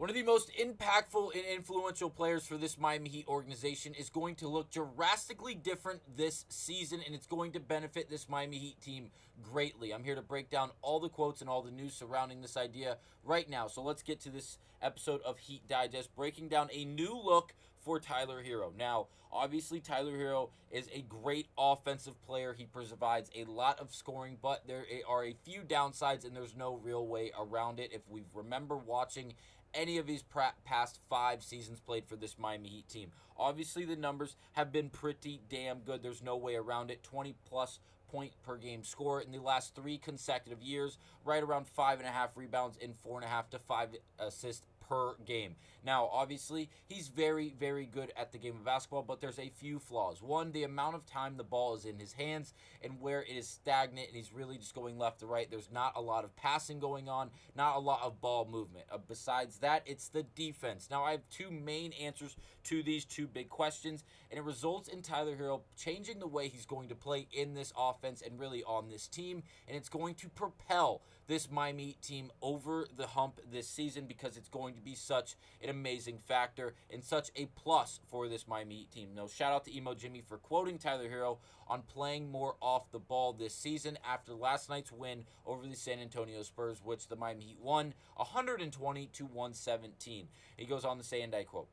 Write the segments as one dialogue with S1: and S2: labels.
S1: One of the most impactful and influential players for this Miami Heat organization is going to look drastically different this season, and it's going to benefit this Miami Heat team greatly. I'm here to break down all the quotes and all the news surrounding this idea right now. So let's get to this episode of Heat Digest, breaking down a new look for Tyler Herro. Now, obviously, Tyler Herro is a great offensive player. He provides a lot of scoring, but there are a few downsides, and there's no real way around it. If we remember watching any of his past 5 seasons played for this Miami Heat team. Obviously, the numbers have been pretty damn good. There's no way around it. 20 plus point per game score in the last 3 consecutive years, right around 5.5 rebounds and 4.5 to 5 assists per game. Now, obviously, he's very, very good at the game of basketball, but there's a few flaws. One, the amount of time the ball is in his hands and where it is stagnant and he's really just going left to right. There's not a lot of passing going on, not a lot of ball movement. Besides that, it's the defense. Now, I have two main answers to these two big questions, and it results in Tyler Herro changing the way he's going to play in this offense and really on this team, and it's going to propel this Miami Heat team over the hump this season because it's going to be such an amazing factor and such a plus for this Miami Heat team. Now, shout out to Emo Jimmy for quoting Tyler Herro on playing more off the ball this season after last night's win over the San Antonio Spurs, which the Miami Heat won 120 to 117. He goes on to say, and I quote,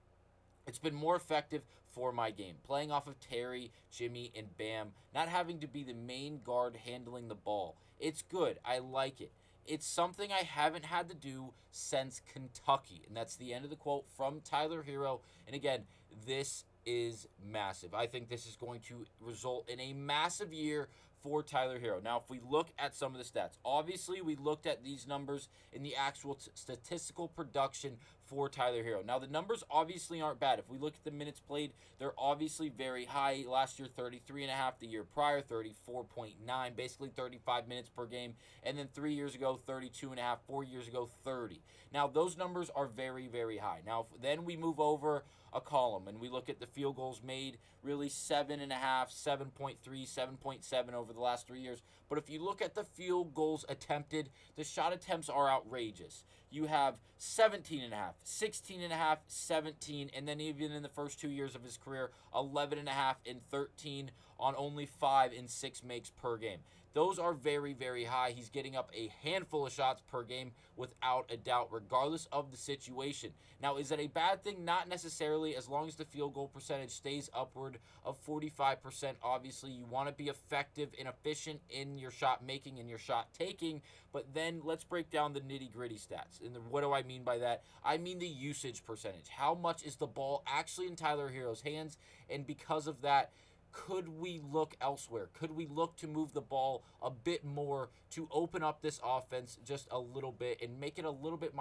S1: "It's been more effective for my game, playing off of Terry, Jimmy, and Bam, not having to be the main guard handling the ball. It's good. I like it. It's something I haven't had to do since Kentucky." And that's the end of the quote from Tyler Herro. And again, this is massive. I think this is going to result in a massive year for Tyler Herro. Now, if we look at some of the stats, obviously we looked at these numbers in the actual statistical production for Tyler Herro. Now, the numbers obviously aren't bad. If we look at the minutes played, they're obviously very high. Last year, 33.5. The year prior, 34.9. Basically 35 minutes per game. And then 3 years ago, 32.5. 4 years ago, 30. Now, those numbers are very, very high. Now, then we move over a column and we look at the field goals made, really 7.5, 7.3, 7.7 over the last 3 years. But if you look at the field goals attempted, the shot attempts are outrageous. You have 17.5, 16.5, 17, and then even in the first 2 years of his career, 11.5 and 13 on only 5 and 6 makes per game. Those are very, very high. He's getting up a handful of shots per game without a doubt, regardless of the situation. Now, is that a bad thing? Not necessarily, as long as the field goal percentage stays upward of 45%. Obviously, you want to be effective and efficient in your shot making and your shot taking, but then let's break down the nitty-gritty stats. And what do I mean by that? I mean the usage percentage. How much is the ball actually in Tyler Herro's hands? And because of that, could we look elsewhere? Could we look to move the ball a bit more to open up this offense just a little bit and make it a little bit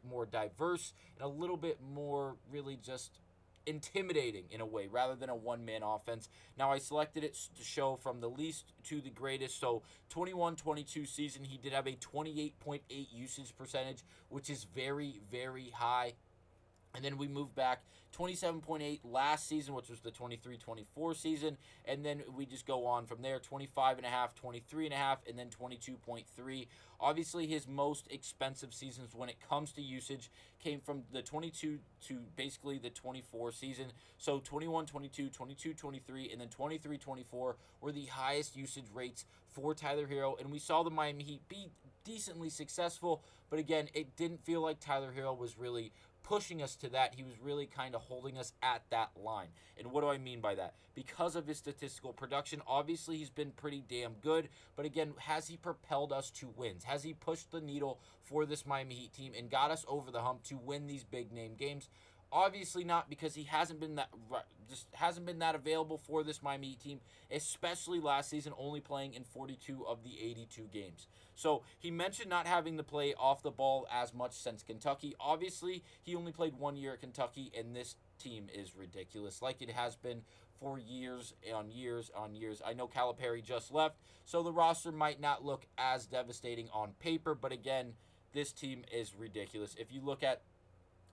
S1: more diverse and a little bit more really just intimidating in a way rather than a one-man offense? Now, I selected it to show from the least to the greatest. So 21-22 season, he did have a 28.8 usage percentage, which is very, very high. And then we move back 27.8 last season, which was the 23-24 season. And then we just go on from there, 25.5, 23.5, and then 22.3. Obviously, his most expensive seasons when it comes to usage came from the 22 to basically the 24 season. So 21-22, 22-23, and then 23-24 were the highest usage rates for Tyler Herro. And we saw the Miami Heat be decently successful. But again, it didn't feel like Tyler Herro was really pushing us to that. He was really kind of holding us at that line. And what do I mean by that? Because of his statistical production, obviously he's been pretty damn good. But again, has he propelled us to wins? Has he pushed the needle for this Miami Heat team and got us over the hump to win these big name games? Obviously not, because he hasn't been that available for this Miami Heat team, especially last season, only playing in 42 of the 82 games. So he mentioned not having to play off the ball as much since Kentucky. Obviously, he only played 1 year at Kentucky, and this team is ridiculous, like it has been for years on years on years. I know Calipari just left, so the roster might not look as devastating on paper, but again, this team is ridiculous. If you look at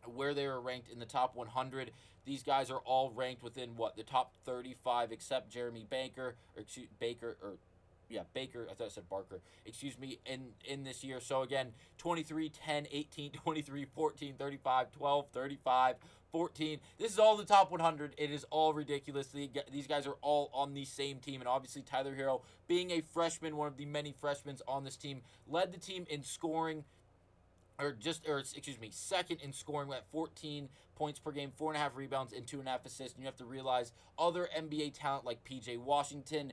S1: where they were ranked in the top 100, these guys are all ranked within the top 35 except Jeremy Baker or Baker, I thought I said Barker, excuse me, in this year. So again, 23, 10, 18, 23, 14, 35, 12, 35, 14. This is all the top 100. It is all ridiculous. These guys are all on the same team. And obviously, Tyler Herro, being a freshman, one of the many freshmen on this team, led the team in scoring, second in scoring at 14 points per game, 4.5 rebounds, and 2.5 assists. And you have to realize other NBA talent like PJ Washington,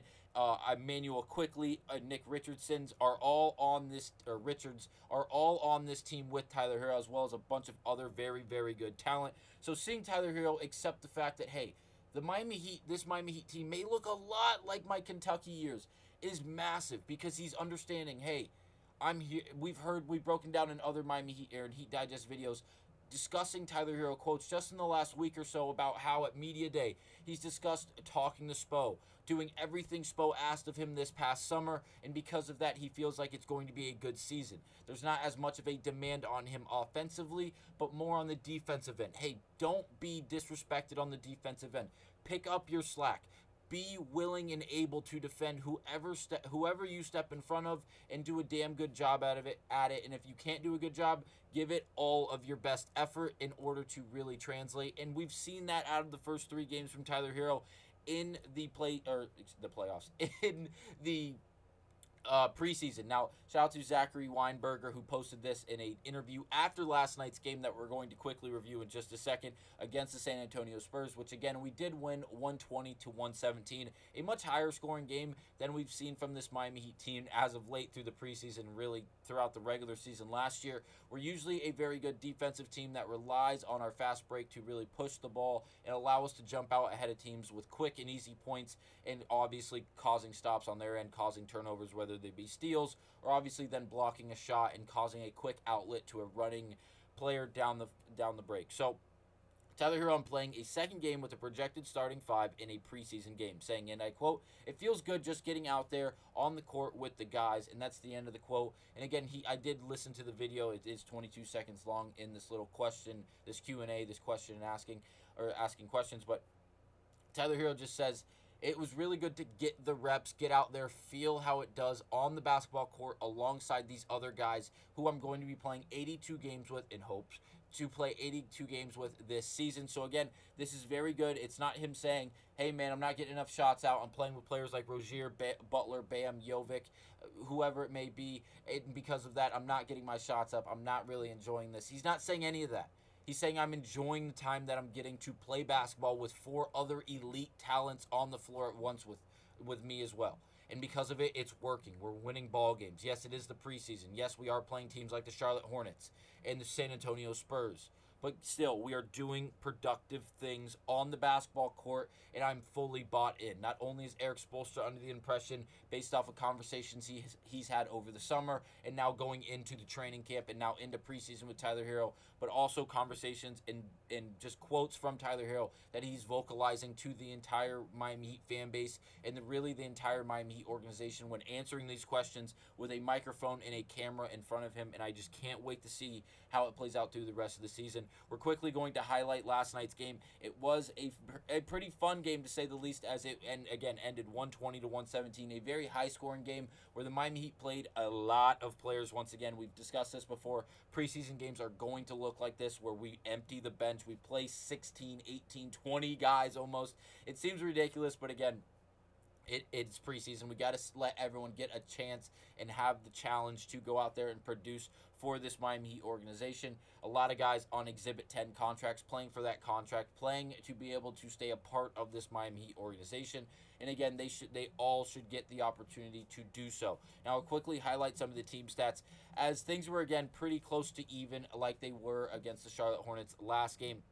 S1: Emmanuel Quickly, Nick Richardsons are all on this, or Richards are all on this team with Tyler Herro, as well as a bunch of other very, very good talent. So seeing Tyler Herro accept the fact that, hey, this Miami Heat team may look a lot like my Kentucky years, is massive, because he's understanding, hey, I'm here. We've broken down in other Miami Heat and Heat Digest videos discussing Tyler Herro quotes just in the last week or so about how at Media Day he's discussed talking to Spo, doing everything Spo asked of him this past summer, and because of that he feels like it's going to be a good season. There's not as much of a demand on him offensively, but more on the defensive end. Hey, don't be disrespected on the defensive end. Pick up your slack. Be willing and able to defend whoever you step in front of, and do a damn good job at it. And if you can't do a good job, give it all of your best effort in order to really translate. And we've seen that out of the first 3 games from Tyler Herro in the playoffs, in the preseason. Now, shout out to Zachary Weinberger, who posted this in an interview after last night's game that we're going to quickly review in just a second, against the San Antonio Spurs, which again, we did win 120-117, a much higher scoring game than we've seen from this Miami Heat team as of late through the preseason, really throughout the regular season last year. We're usually a very good defensive team that relies on our fast break to really push the ball and allow us to jump out ahead of teams with quick and easy points, and obviously causing stops on their end, causing turnovers, whether they be steals or obviously then blocking a shot and causing a quick outlet to a running player down the break. So Tyler Herro playing a second game with a projected starting 5 in a preseason game, saying, and I quote, "It feels good just getting out there on the court with the guys," and that's the end of the quote. And again, I did listen to the video. It is 22 seconds long in this little question, this Q&A, this question and asking questions, but Tyler Herro just says, "It was really good to get the reps, get out there, feel how it does on the basketball court alongside these other guys who I'm going to be playing 82 games with in hopes to play 82 games with this season." So again, this is very good. It's not him saying, "Hey man, I'm not getting enough shots out. I'm playing with players like Rozier, Butler, Bam, Jovic, whoever it may be, and because of that, I'm not getting my shots up. I'm not really enjoying this." He's not saying any of that. He's saying, "I'm enjoying the time that I'm getting to play basketball with 4 other elite talents on the floor at once with me as well. And because of it, it's working. We're winning ball games. Yes, it is the preseason. Yes, we are playing teams like the Charlotte Hornets and the San Antonio Spurs. But still, we are doing productive things on the basketball court, and I'm fully bought in." Not only is Eric Spoelstra under the impression, based off of conversations he's had over the summer, and now going into the training camp, and now into preseason with Tyler Herro, but also conversations and just quotes from Tyler Herro that he's vocalizing to the entire Miami Heat fan base and really the entire Miami Heat organization when answering these questions with a microphone and a camera in front of him. And I just can't wait to see how it plays out through the rest of the season. We're quickly going to highlight last night's game. It was a pretty fun game, to say the least, as it ended 120-117, a very high-scoring game where the Miami Heat played a lot of players. Once again, we've discussed this before. Preseason games are going to look like this, where we empty the bench. We play 16, 18, 20 guys almost. It seems ridiculous, but again, it's preseason. We got to let everyone get a chance and have the challenge to go out there and produce for this Miami Heat organization. A lot of guys on Exhibit 10 contracts, playing for that contract, playing to be able to stay a part of this Miami Heat organization. And again, they all should get the opportunity to do so. Now, I'll quickly highlight some of the team stats, as things were again pretty close to even, like they were against the Charlotte Hornets last game.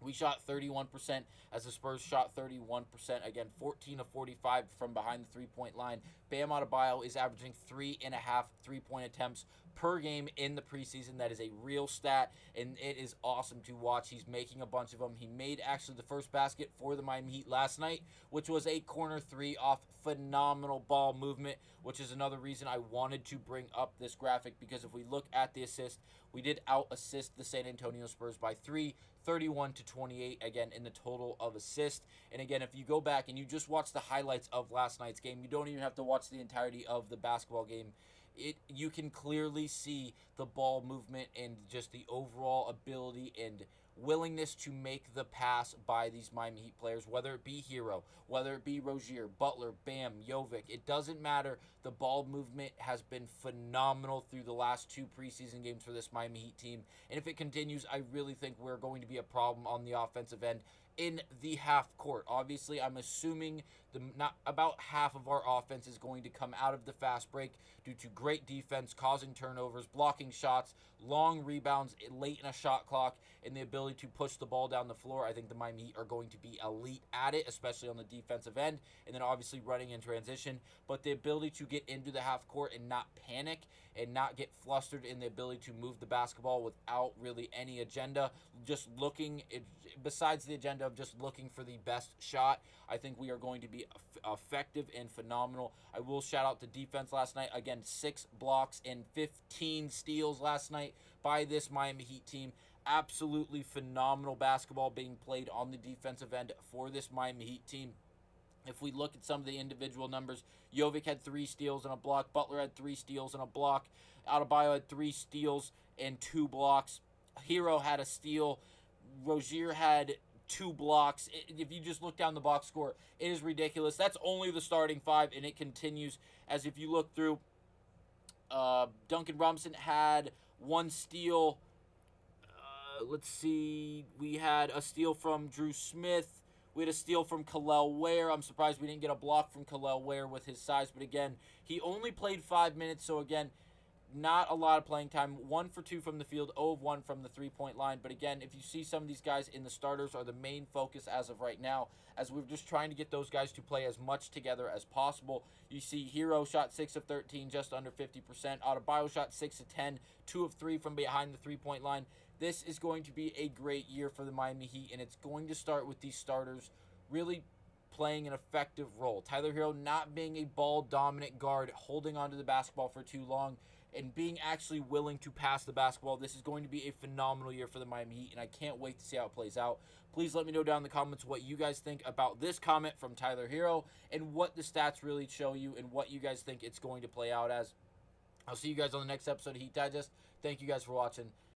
S1: We shot 31% as the Spurs shot 31%. Again, 14 of 45 from behind the three-point line. Bam Adebayo is averaging 3.5 3-point attempts per game in the preseason. That is a real stat, and it is awesome to watch. He's making a bunch of them. He made actually the first basket for the Miami Heat last night, which was a corner three off phenomenal ball movement, which is another reason I wanted to bring up this graphic, because if we look at the assist, we did out assist the San Antonio Spurs by 31-28, again, in the total of assists. And again, if you go back and you just watch the highlights of last night's game, you don't even have to watch the entirety of the basketball game. You can clearly see the ball movement and just the overall ability and willingness to make the pass by these Miami Heat players, whether it be Herro, whether it be Rozier, Butler, Bam, Jovic. It doesn't matter. The ball movement has been phenomenal through the last two preseason games for this Miami Heat team. And if it continues, I really think we're going to be a problem on the offensive end in the half court. Obviously, I'm assuming not about half of our offense is going to come out of the fast break due to great defense, causing turnovers, blocking shots, long rebounds late in a shot clock, and the ability to push the ball down the floor. I think the Miami Heat are going to be elite at it, especially on the defensive end, and then obviously running in transition. But the ability to get into the half court and not panic and not get flustered in the ability to move the basketball without really any agenda, just looking, besides the agenda of just looking for the best shot, I think we are going to be effective and phenomenal. I will shout out the defense last night. Again, 6 blocks and 15 steals last night by this Miami Heat team. Absolutely phenomenal basketball being played on the defensive end for this Miami Heat team. If we look at some of the individual numbers, Jovic had 3 steals and a block. Butler had 3 steals and a block. Adebayo had 3 steals and 2 blocks. Herro had a steal. Rozier had 2 blocks. If you just look down the box score, it is ridiculous. That's only the starting 5, and it continues. As if you look through, Duncan Robinson had 1 steal. Let's see. We had a steal from Drew Smith. We had a steal from Kel'el Ware. I'm surprised we didn't get a block from Kel'el Ware with his size. But again, he only played 5 minutes. So again, not a lot of playing time. 1 for 2 from the field, 0 of 1 from the three-point line. But again, if you see some of these guys in the starters are the main focus as of right now, as we're just trying to get those guys to play as much together as possible. You see Herro shot 6 of 13, just under 50%. Adebayo shot 6 of 10, 2 of 3 from behind the three-point line. This is going to be a great year for the Miami Heat, and it's going to start with these starters really playing an effective role. Tyler Herro not being a ball-dominant guard, holding onto the basketball for too long, and being actually willing to pass the basketball. This is going to be a phenomenal year for the Miami Heat, and I can't wait to see how it plays out. Please let me know down in the comments what you guys think about this comment from Tyler Herro and what the stats really show you and what you guys think it's going to play out as. I'll see you guys on the next episode of Heat Digest. Thank you guys for watching.